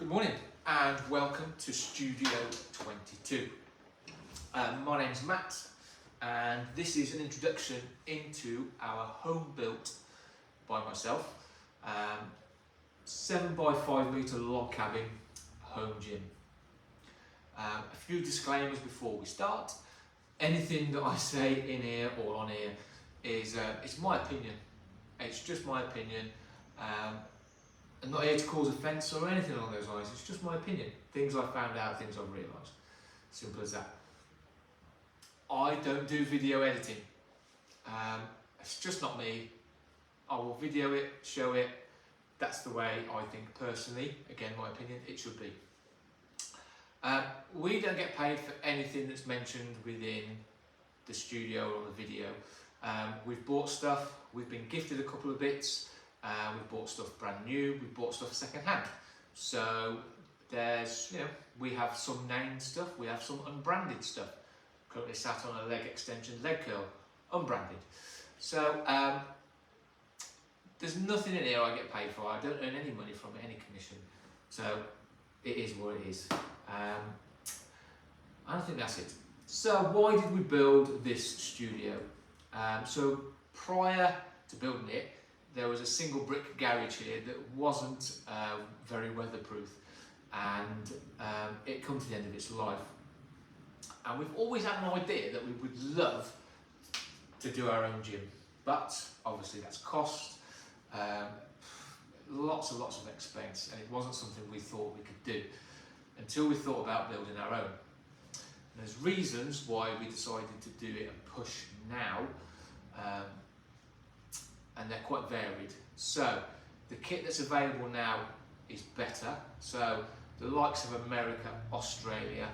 Good morning and welcome to Studio 22. My name's Matt and this is an introduction into our home built by myself 7x5 metre log cabin home gym. A few disclaimers before we start. Anything that I say in here or on here is it's my opinion. It's just my opinion. I'm not here to cause offence or anything along those lines. It's just my opinion. Things I've found out, things I've realised. Simple as that. I don't do video editing. It's just not me. I will video it, show it. That's the way I think personally, again my opinion, it should be. We don't get paid for anything that's mentioned within the studio or the video. We've bought stuff, we've been gifted a couple of bits, we've bought stuff brand new, we've bought stuff second hand. So there's, we have some named stuff, we have some unbranded stuff. Currently sat on a leg extension, leg curl, unbranded. So there's nothing in here I get paid for. I don't earn any money from it, any commission. So it is what it is. I think that's it. So why did we build this studio? So prior to building it, there was a single brick garage here that wasn't very weatherproof, and it come to the end of its life. And we've always had an idea that we would love to do our own gym, but obviously that's cost, lots and lots of expense, and it wasn't something we thought we could do until we thought about building our own. And there's reasons why we decided to do it and push now, and they're quite varied. So the kit that's available now is better. So the likes of America, Australia,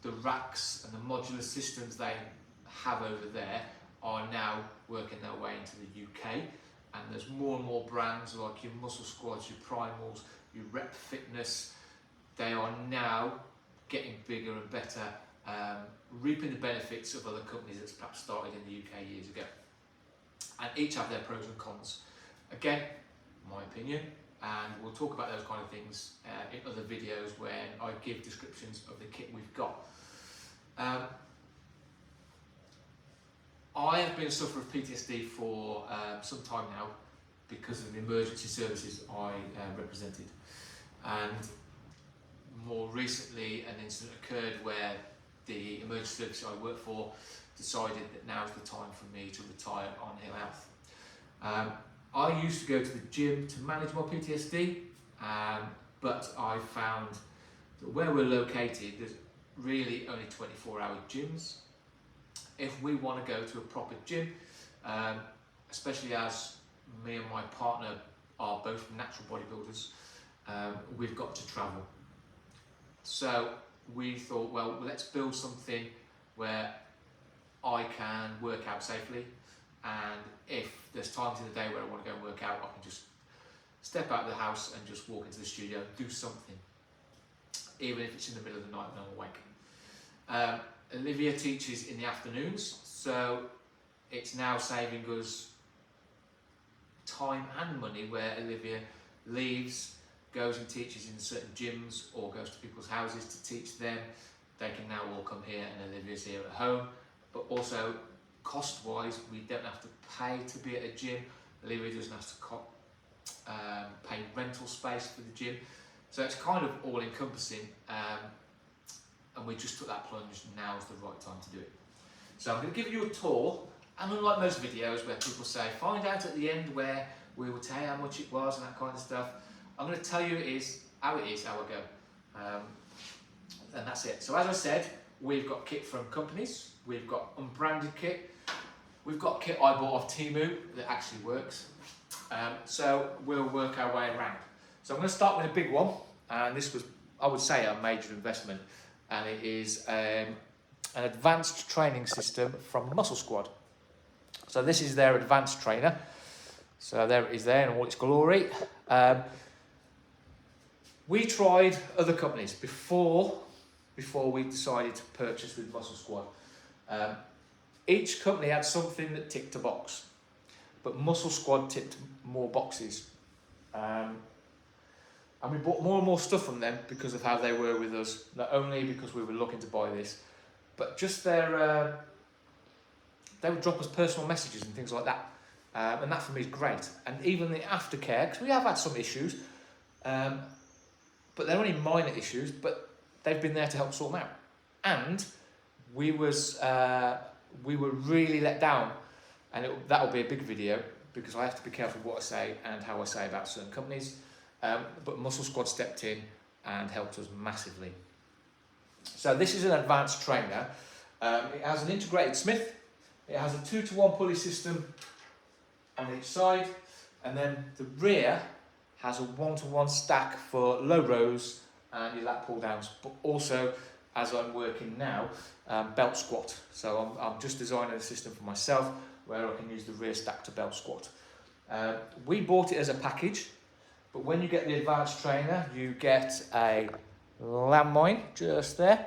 the racks and the modular systems they have over there are now working their way into the UK, and there's more and more brands like your Muscle Squads, your Primals, your Rep Fitness. They are now getting bigger and better, reaping the benefits of other companies that's perhaps started in the UK years ago. And each have their pros and cons. Again, my opinion, and we'll talk about those kind of things in other videos when I give descriptions of the kit we've got. I have been a sufferer of PTSD for some time now because of the emergency services I represented. And more recently, an incident occurred where the emergency service I work for decided that now's the time for me to retire on ill health. I used to go to the gym to manage my PTSD, but I found that where we're located, there's really only 24-hour gyms. If we want to go to a proper gym, especially as me and my partner are both natural bodybuilders, we've got to travel. So we thought, well, let's build something where I can work out safely, and if there's times in the day where I want to go and work out, I can just step out of the house and just walk into the studio and do something, even if it's in the middle of the night when I'm awake. Olivia teaches in the afternoons, so it's now saving us time and money where Olivia leaves, goes and teaches in certain gyms or goes to people's houses to teach them. They can now all come here and Olivia's here at home. But also cost-wise, we don't have to pay to be at a gym. Olivia doesn't have to pay rental space for the gym. So it's kind of all-encompassing, and we just took that plunge. Now's the right time to do it. So I'm going to give you a tour, and unlike most videos where people say, find out at the end where we will tell you how much it was and that kind of stuff, I'm going to tell you how I go. And that's it. So as I said, we've got kit from companies, we've got unbranded kit, we've got kit I bought off Temu that actually works. So we'll work our way around. So I'm going to start with a big one, and this was, I would say, a major investment, and it is an advanced training system from Muscle Squad. So this is their advanced trainer. So there it is there in all its glory. We tried other companies before we decided to purchase with Muscle Squad. Each company had something that ticked a box, but Muscle Squad ticked more boxes. And we bought more and more stuff from them because of how they were with us, not only because we were looking to buy this, but just their, they would drop us personal messages and things like that. And that for me is great. And even the aftercare, because we have had some issues, but they're only minor issues, but they've been there to help sort them out. And we were really let down, and that'll be a big video because I have to be careful what I say and how I say about certain companies. But Muscle Squad stepped in and helped us massively. So this is an advanced trainer. It has an integrated Smith. It has a 2-to-1 pulley system on each side, and then the rear has a 1-to-1 stack for low rows and your lat pull downs, but also, as I'm working now, belt squat. So I'm just designing a system for myself where I can use the rear stack to belt squat. We bought it as a package, but when you get the advanced trainer, you get a landmine just there.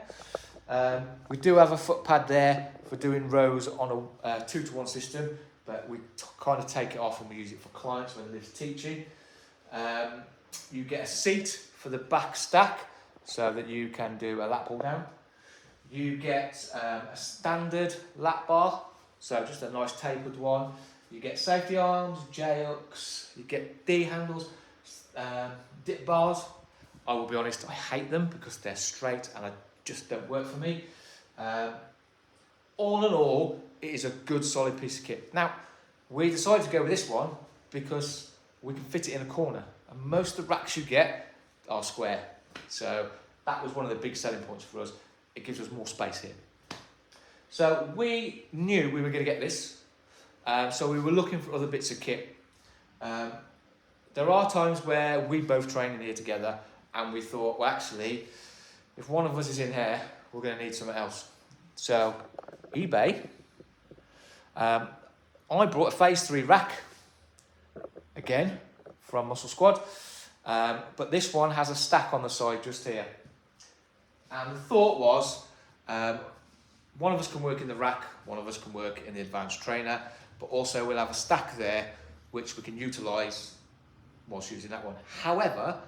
We do have a foot pad there for doing rows on a 2-to-1 system, but we kind of take it off and we use it for clients when they're teaching. You get a seat for the back stack so that you can do a lat pull down. You get a standard lat bar, so just a nice tapered one. You get safety arms, J-hooks, you get D handles, dip bars. I will be honest, I hate them because they're straight and I just don't work for me. All in all, it is a good solid piece of kit. Now, we decided to go with this one because we can fit it in a corner, and most of the racks you get are square. So that was one of the big selling points for us. It gives us more space here. So we knew we were going to get this, so we were looking for other bits of kit. There are times where we both train in here together and we thought, well, actually, if one of us is in here, we're going to need something else. So eBay, I brought a phase 3 rack, again, from Muscle Squad, but this one has a stack on the side just here. And the thought was, one of us can work in the rack, one of us can work in the advanced trainer, but also we'll have a stack there which we can utilise whilst using that one. However,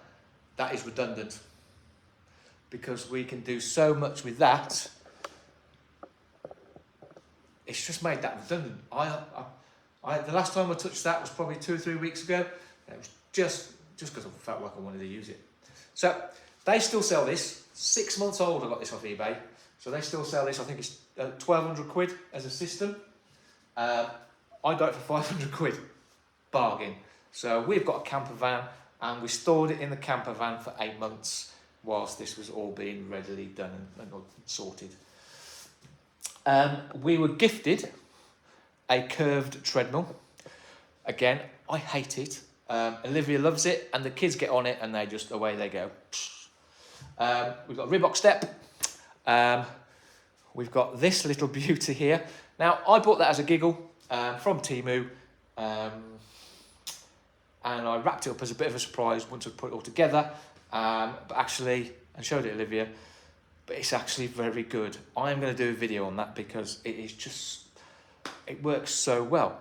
that is redundant because we can do so much with that. It's just made that redundant. The last time I touched that was probably 2 or 3 weeks ago. It was just because I felt like I wanted to use it. So they still sell this. 6 months old, I got this off eBay. So they still sell this. I think it's 1,200 quid as a system. I got it for 500 quid. Bargain. So we've got a camper van and we stored it in the camper van for 8 months whilst this was all being readily done and sorted. We were gifted a curved treadmill. Again, I hate it. Olivia loves it and the kids get on it and they just, away they go. We've got a Reebok step. We've got this little beauty here. Now, I bought that as a giggle from Temu. And I wrapped it up as a bit of a surprise once I put it all together. But actually, I showed it Olivia, but it's actually very good. I'm going to do a video on that because it is just, it works so well.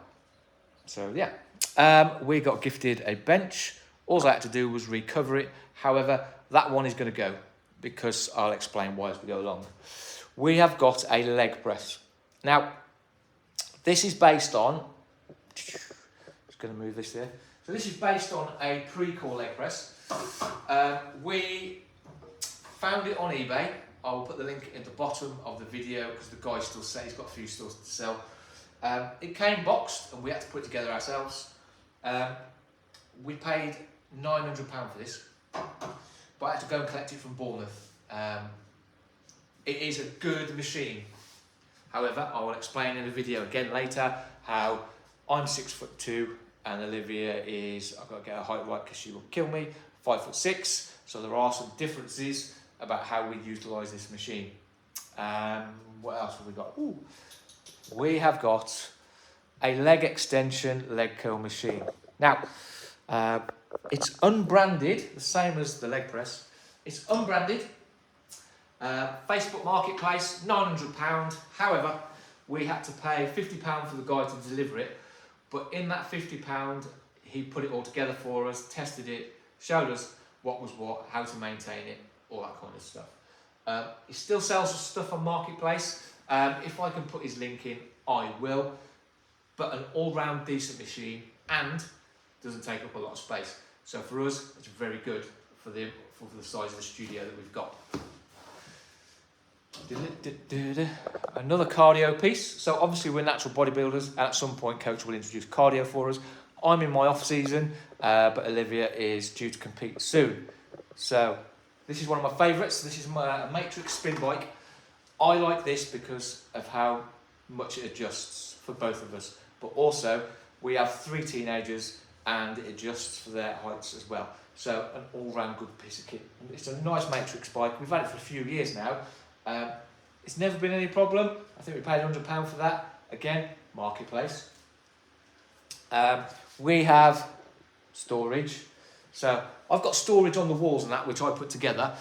So yeah, we got gifted a bench. All I had to do was recover it. However, that one is going to go because I'll explain why as we go along. We have got a leg press. Now, this is based on, just going to move this there. So this is based on a pre-core leg press. We found it on eBay. I will put the link in the bottom of the video because the guy still says he's got a few stores to sell. It came boxed and we had to put it together ourselves. We paid £900 for this, but I had to go and collect it from Bournemouth. It is a good machine. However, I will explain in the video again later how I'm 6'2" and Olivia is, I've got to get her height right because she will kill me, 5'6". So there are some differences about how we utilise this machine. What else have we got? Ooh. We have got a leg extension leg curl machine. Now, it's unbranded, the same as the leg press. It's unbranded. Facebook Marketplace, £900. However, we had to pay £50 for the guy to deliver it. But in that £50, he put it all together for us, tested it, showed us, what was what, how to maintain it, all that kind of stuff. He still sells stuff on Marketplace. If I can put his link in, I will. But an all-round decent machine and doesn't take up a lot of space. So for us, it's very good for the size of the studio that we've got. Another cardio piece. So obviously we're natural bodybuilders, and at some point Coach will introduce cardio for us. I'm in my off season, but Olivia is due to compete soon. So this is one of my favourites. This is my Matrix spin bike. I like this because of how much it adjusts for both of us. But also, we have 3 teenagers and it adjusts for their heights as well. So an all-round good piece of kit. It's a nice Matrix bike. We've had it for a few years now. It's never been any problem. I think we paid £100 for that. Again, Marketplace. We have storage. So I've got storage on the walls and that, which I put together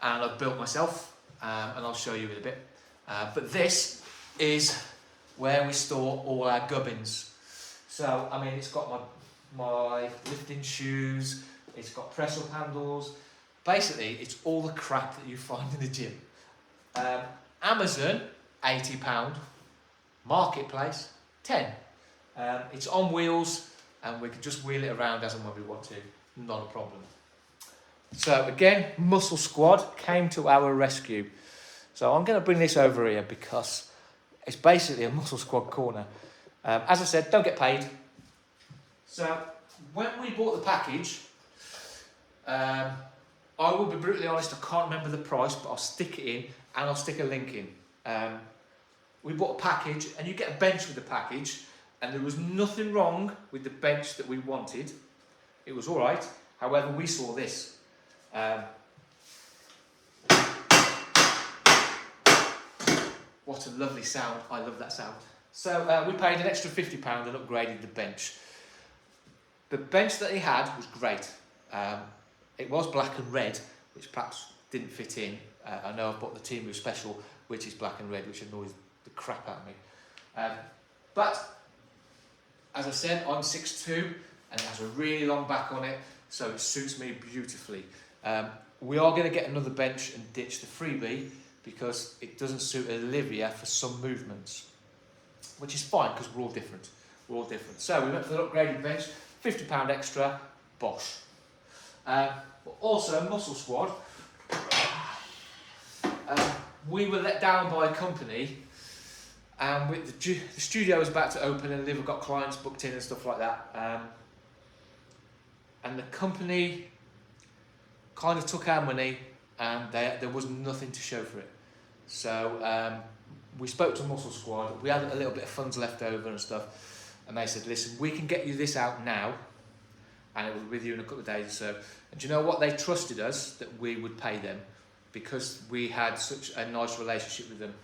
and I've built myself, and I'll show you in a bit. But this is where we store all our gubbins. So, I mean, it's got my lifting shoes, it's got press-up handles. Basically, it's all the crap that you find in the gym. Amazon, £80. Marketplace, 10. It's on wheels, and we can just wheel it around as and when we want to. Not a problem. So again, Muscle Squad came to our rescue. So I'm going to bring this over here because it's basically a Muscle Squad corner. As I said, don't get paid. So when we bought the package, I will be brutally honest, I can't remember the price, but I'll stick it in and I'll stick a link in. We bought a package and you get a bench with the package, and there was nothing wrong with the bench that we wanted. It was all right. However, we saw this. What a lovely sound. I love that sound. So we paid an extra £50 and upgraded the bench. The bench that he had was great. It was black and red, which perhaps didn't fit in. I know I've bought the Temu Special, which is black and red, which annoys the crap out of me. But as I said, I'm 6'2", and it has a really long back on it, so it suits me beautifully. We are going to get another bench and ditch the freebie because it doesn't suit Olivia for some movements, which is fine because we're all different. We're all different. So we went for the upgraded bench, £50 extra, bosh. But also Muscle Squad. We were let down by a company, and with the studio was about to open and Olivia got clients booked in and stuff like that. And the company kind of took our money and there was nothing to show for it. So we spoke to Muscle Squad. We had a little bit of funds left over and stuff, and they said, listen, we can get you this out now and it will be with you in a couple of days or so. And do you know what? They trusted us that we would pay them because we had such a nice relationship with them.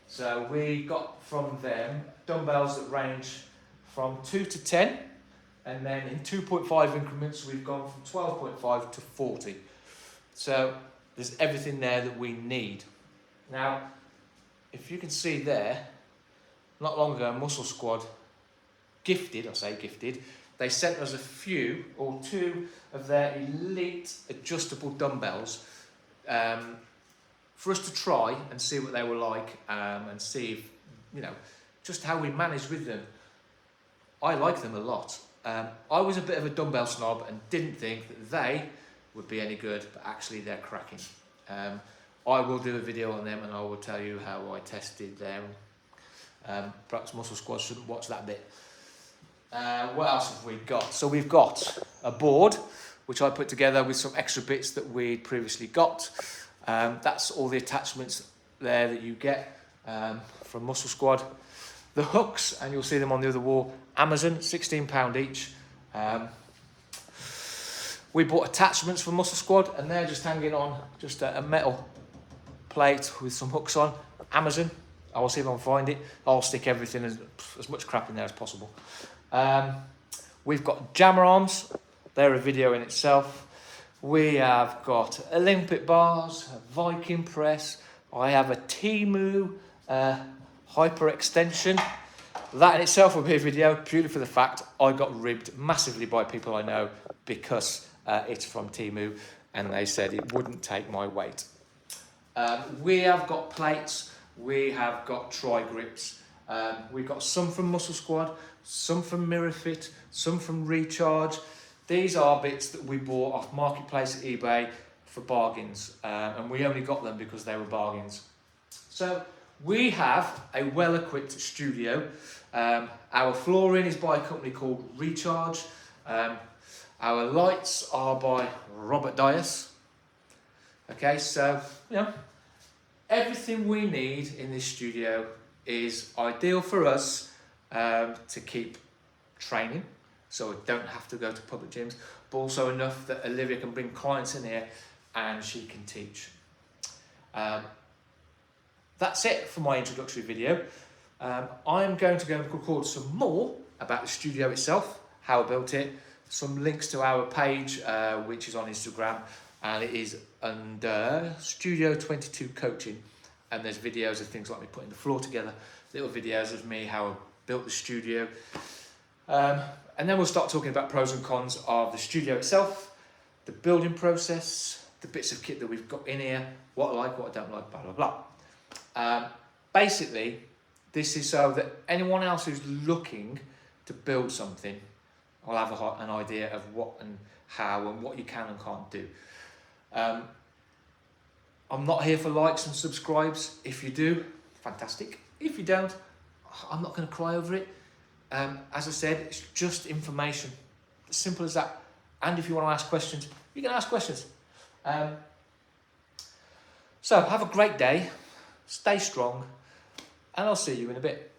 So we got from them dumbbells that range from 2 to 10, and then in 2.5 increments we've gone from 12.5 to 40. So there's everything there that we need. Now, if you can see there, not long ago Muscle Squad gifted, I say gifted, they sent us a few or 2 of their elite adjustable dumbbells for us to try and see what they were like, and see if, you know, just how we manage with them. I like them a lot. I was a bit of a dumbbell snob and didn't think that they would be any good, but actually they're cracking. I will do a video on them and I will tell you how I tested them. Perhaps Muscle Squad shouldn't watch that bit. What else have we got? So we've got a board, which I put together with some extra bits that we'd previously got. That's all the attachments there that you get from Muscle Squad. The hooks, and you'll see them on the other wall, Amazon, £16 each. We bought attachments for Muscle Squad, and they're just hanging on just a metal plate with some hooks on. Amazon. I will see if I can find it. I'll stick everything, as much crap in there as possible. We've got jammer arms. They're a video in itself. We have got Olympic bars, a Viking press. I have a Temu hyper extension. That in itself will be a video, purely for the fact I got ribbed massively by people I know because it's from Temu, and they said it wouldn't take my weight. We have got plates, we have got tri-grips, we've got some from Muscle Squad, some from Mirror Fit, some from Recharge. These are bits that we bought off Marketplace at eBay for bargains, and we only got them because they were bargains. So we have a well-equipped studio. Our flooring is by a company called Recharge. Our lights are by Robert Dias. Okay, so everything we need in this studio is ideal for us to keep training, so we don't have to go to public gyms, but also enough that Olivia can bring clients in here and she can teach. That's it for my introductory video. I'm going to go and record some more about the studio itself, how I built it, some links to our page, which is on Instagram, and it is under Studio 22 Coaching, and there's videos of things like me putting the floor together, little videos of me how I built the studio, and then we'll start talking about pros and cons of the studio itself, the building process, the bits of kit that we've got in here, what I like, what I don't like, blah blah blah. Basically, this is so that anyone else who's looking to build something will have an idea of what and how and what you can and can't do. I'm not here for likes and subscribes. If you do, fantastic. If you don't, I'm not going to cry over it. As I said, it's just information. As simple as that. And if you want to ask questions, you can ask questions. So have a great day. Stay strong. And I'll see you in a bit.